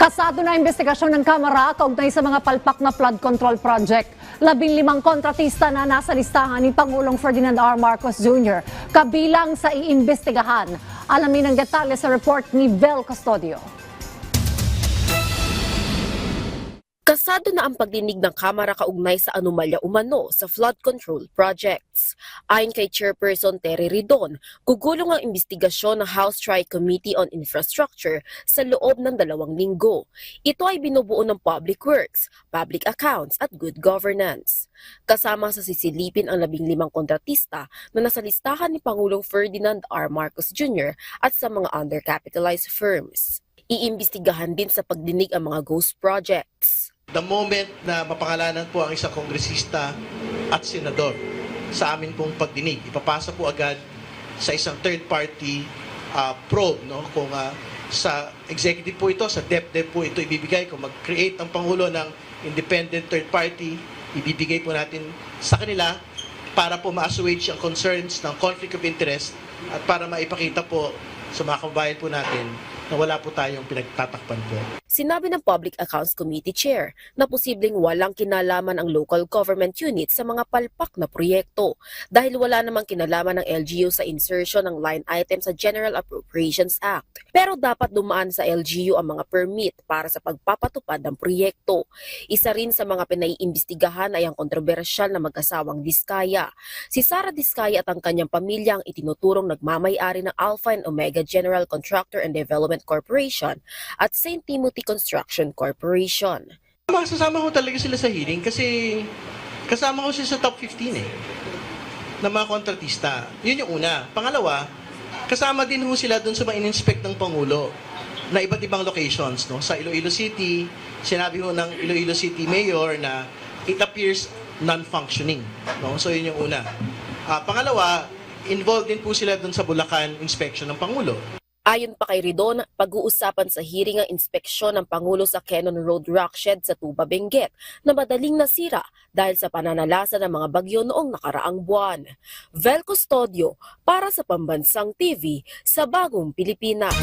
Kasado na investigasyon ng Kamara kaugnay sa mga palpak na flood control project. 15 kontratista na nasa listahan ni Pangulong Ferdinand R. Marcos Jr. kabilang sa iimbestigahan. Alamin ang detalye sa report ni Vel Custodio. Kasado na ang pagdinig ng Kamara kaugnay sa anomalya umano sa flood control projects. Ayon kay Chairperson Terry Ridon, gugulong ang investigasyon ng House Tri-Committee on Infrastructure sa loob ng 2 linggo. Ito ay binubuo ng Public Works, Public Accounts at Good Governance. Kasama sa sisilipin ang 15 kontratista na nasa listahan ni Pangulong Ferdinand R. Marcos Jr. at sa mga undercapitalized firms. Iimbestigahan din sa pagdinig ang mga ghost projects. The moment na mapangalanan po ang isang kongresista at senador sa amin pong pagdinig, ipapasa po agad sa isang third-party probe. No? Kung sa executive po ito, sa DepEd po ito ibibigay. Kung mag-create ang Pangulo ng independent third-party, ibibigay po natin sa kanila para po ma-assuage ang concerns ng conflict of interest at para maipakita po sa mga kababayan po natin na wala po tayong pinagtatakpan po. Sinabi ng Public Accounts Committee Chair na posibleng walang kinalaman ang local government unit sa mga palpak na proyekto dahil wala namang kinalaman ng LGU sa insertion ng line item sa General Appropriations Act. Pero dapat dumaan sa LGU ang mga permit para sa pagpapatupad ng proyekto. Isa rin sa mga pinaiimbestigahan ay ang kontrobersyal na mag-asawang Diskaya. Si Sara Diskaya at ang kanyang pamilya ang itinuturong nagmamay-ari ng Alpha and Omega General Contractor and Development Corporation at St. Timothy Construction Corporation. Masasama ko talaga sila sa hearing kasi kasama ko sila sa top 15 na mga kontratista. Yun yung una. Pangalawa, kasama din ho sila dun sa mga in-inspect ng Pangulo na iba't ibang locations. No? Sa Iloilo City, sinabi ho ng Iloilo City Mayor na it appears non-functioning. No? So yun yung una. Pangalawa, involved din po sila dun sa Bulacan inspection ng Pangulo. Ayon pa kay Ridon, pag-uusapan sa hearing ang inspeksyon ng Pangulo sa Cannon Road Rockshed sa Tuba, Benguet na madaling nasira dahil sa pananalasa ng mga bagyo noong nakaraang buwan. Vel Custodio para sa Pambansang TV sa Bagong Pilipinas.